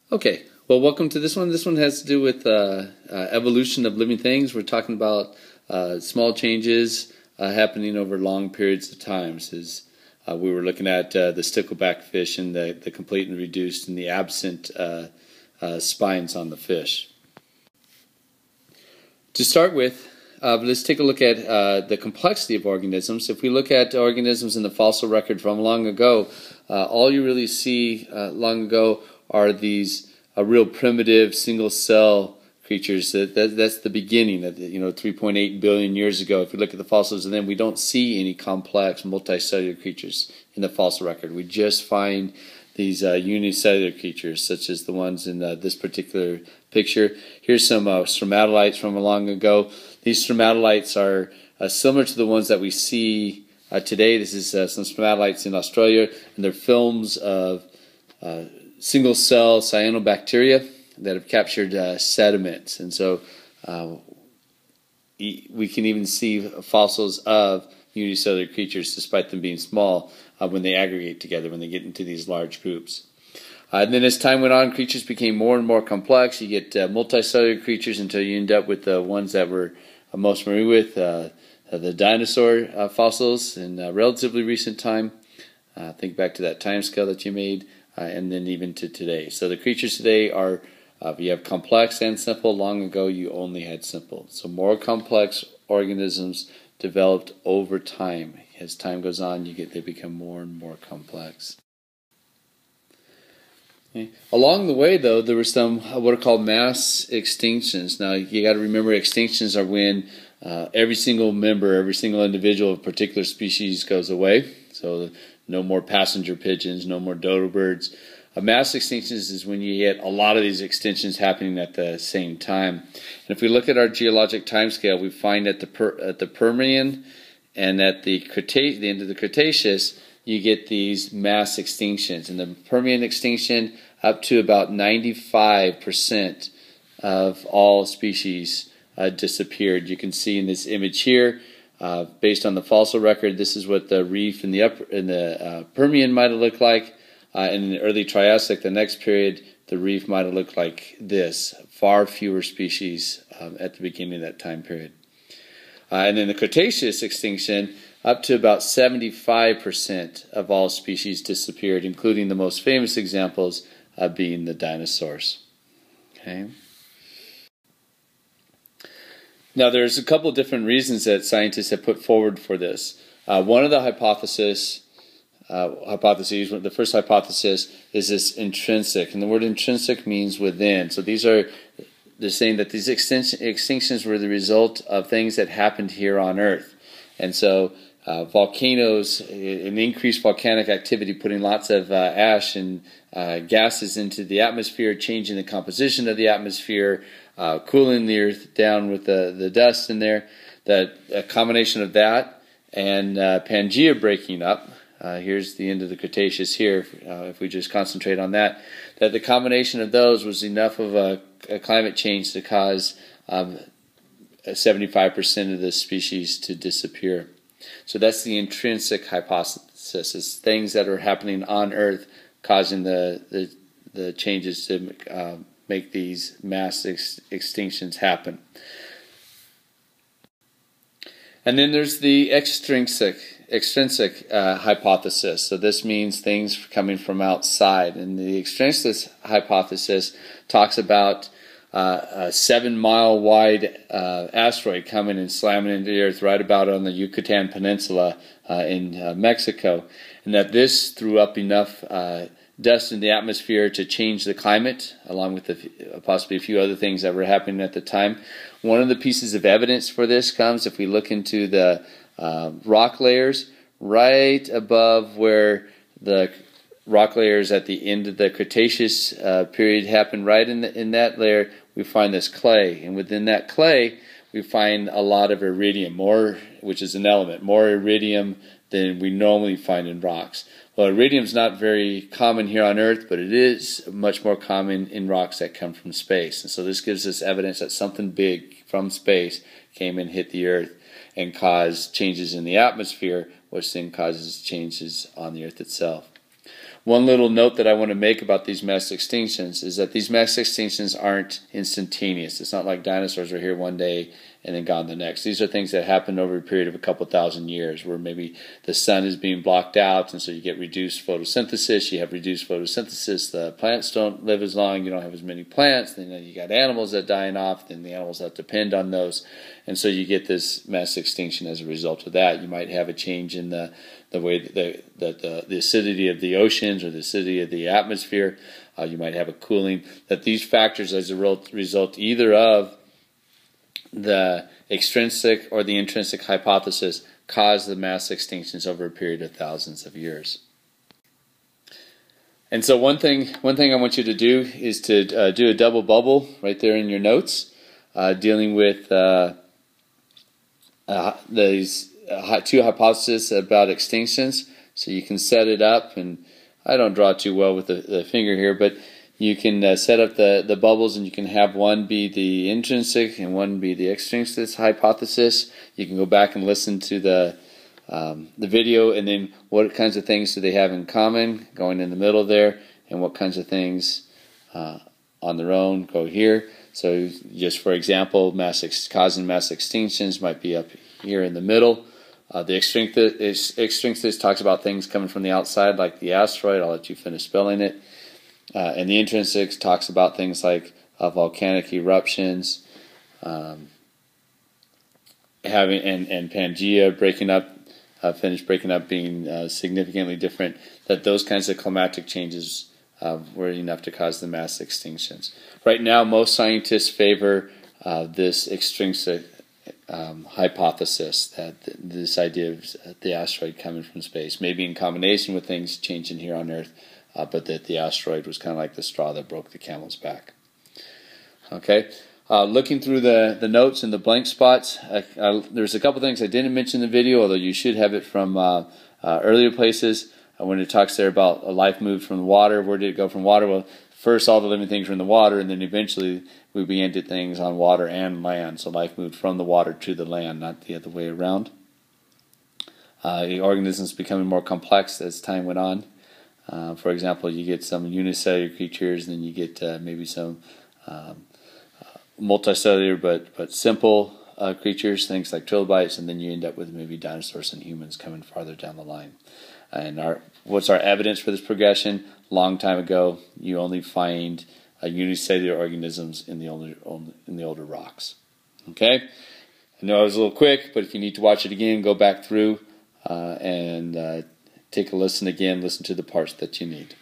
Okay, well, welcome to this one. This one has to do with evolution of living things. We're talking about small changes happening over long periods of time. As we were looking at the stickleback fish and the complete and reduced and the absent spines on the fish. To start with, let's take a look at the complexity of organisms. If we look at organisms in the fossil record from long ago, all you really see long ago are these real primitive single-cell creatures. That's the beginning of 3.8 billion years ago. If we look at the fossils, and then we don't see any complex multicellular creatures in the fossil record. We just find these unicellular creatures, such as the ones in this particular picture. Here's some stromatolites from long ago. These stromatolites are similar to the ones that we see today. This is some stromatolites in Australia, and they're films of single-cell cyanobacteria that have captured sediments. And so we can even see fossils of unicellular creatures, despite them being small, when they aggregate together, when they get into these large groups. And then as time went on, creatures became more and more complex. You get multicellular creatures until you end up with the ones that we're most familiar with, the dinosaur fossils in relatively recent time. Think back to that time scale that you made, and then even to today. So the creatures today are, you have complex and simple. Long ago, you only had simple. So more complex organisms developed over time. As time goes on, they become more and more complex. Okay. Along the way, though, there were some what are called mass extinctions. Now, you got to remember, extinctions are when every single member, every single individual of a particular species goes away. So no more passenger pigeons, no more dodo birds. Mass extinctions is when you get a lot of these extinctions happening at the same time. And if we look at our geologic timescale, we find at the Permian and at the end of the Cretaceous, you get these mass extinctions. In the Permian extinction, up to about 95% of all species disappeared. You can see in this image here, based on the fossil record, this is what the reef in the Permian might have looked like. In the early Triassic, the next period, the reef might have looked like this. Far fewer species at the beginning of that time period. And then the Cretaceous extinction, up to about 75% of all species disappeared, including the most famous examples being the dinosaurs. Okay. Now, there's a couple different reasons that scientists have put forward for this. One of the hypotheses, the first hypothesis is this intrinsic, and the word intrinsic means within. So they're saying that these extinctions were the result of things that happened here on Earth. And so volcanoes, an increased volcanic activity, putting lots of ash and gases into the atmosphere, changing the composition of the atmosphere, cooling the Earth down with the dust in there. That a combination of that and Pangea breaking up. Here's the end of the Cretaceous here, if we just concentrate on that the combination of those was enough of a climate change to cause 75% of the species to disappear. So that's the intrinsic hypothesis, is things that are happening on Earth causing the changes to make these mass extinctions happen. And then there's the extrinsic hypothesis. So this means things coming from outside. And the extrinsic hypothesis talks about a 7-mile wide asteroid coming and slamming into the Earth right about on the Yucatan Peninsula in Mexico. And that this threw up enough dust in the atmosphere to change the climate, along with possibly a few other things that were happening at the time. One of the pieces of evidence for this comes if we look into the rock layers right above where the rock layers at the end of the Cretaceous period happened. Right in that layer, we find this clay, and within that clay, we find a lot of iridium, which is an element, more iridium than we normally find in rocks. Well, iridium is not very common here on Earth, but it is much more common in rocks that come from space. And so this gives us evidence that something big from space came and hit the Earth and caused changes in the atmosphere, which then causes changes on the Earth itself. One little note that I want to make about these mass extinctions is that these mass extinctions aren't instantaneous. It's not like dinosaurs are here one day and then gone the next. These are things that happen over a period of a couple thousand years, where maybe the sun is being blocked out, and so you get reduced photosynthesis. You have reduced photosynthesis, the plants don't live as long, you don't have as many plants, then you got animals that dying off, then the animals that depend on those, and so you get this mass extinction as a result of that. You might have a change in the way that the acidity of the oceans or the acidity of the atmosphere. You might have a cooling. That these factors, as a result either of the extrinsic or the intrinsic hypothesis, cause the mass extinctions over a period of thousands of years. And so one thing I want you to do is to do a double bubble right there in your notes, dealing with these two hypotheses about extinctions. So you can set it up, and I don't draw too well with the finger here, but you can set up the bubbles, and you can have one be the intrinsic and one be the extrinsic hypothesis. You can go back and listen to the video, and then what kinds of things do they have in common going in the middle there, and what kinds of things on their own go here. So just for example, causing mass extinctions might be up here in the middle. The extrinsic talks about things coming from the outside, like the asteroid. I'll let you finish spelling it. And the intrinsic talks about things like volcanic eruptions, having and Pangea breaking up, breaking up, being significantly different. That those kinds of climatic changes were enough to cause the mass extinctions. Right now, most scientists favor this extrinsic hypothesis, that this idea of the asteroid coming from space, maybe in combination with things changing here on Earth, but that the asteroid was kind of like the straw that broke the camel's back. Okay, looking through the notes and the blank spots, there's a couple things I didn't mention in the video, although you should have it from earlier places. When it talks there about a life moved from the water, where did it go from water? Well, first all the living things were in the water, and then eventually we began to things on water and land. So life moved from the water to the land, not the other way around. The organisms becoming more complex as time went on. For example, you get some unicellular creatures, and then you get maybe some multicellular but simple creatures, things like trilobites, and then you end up with maybe dinosaurs and humans coming farther down the line. And what's our evidence for this progression? Long time ago, you only find unicellular organisms in the older rocks. Okay, I know I was a little quick, but if you need to watch it again, go back through and take a listen again. Listen to the parts that you need.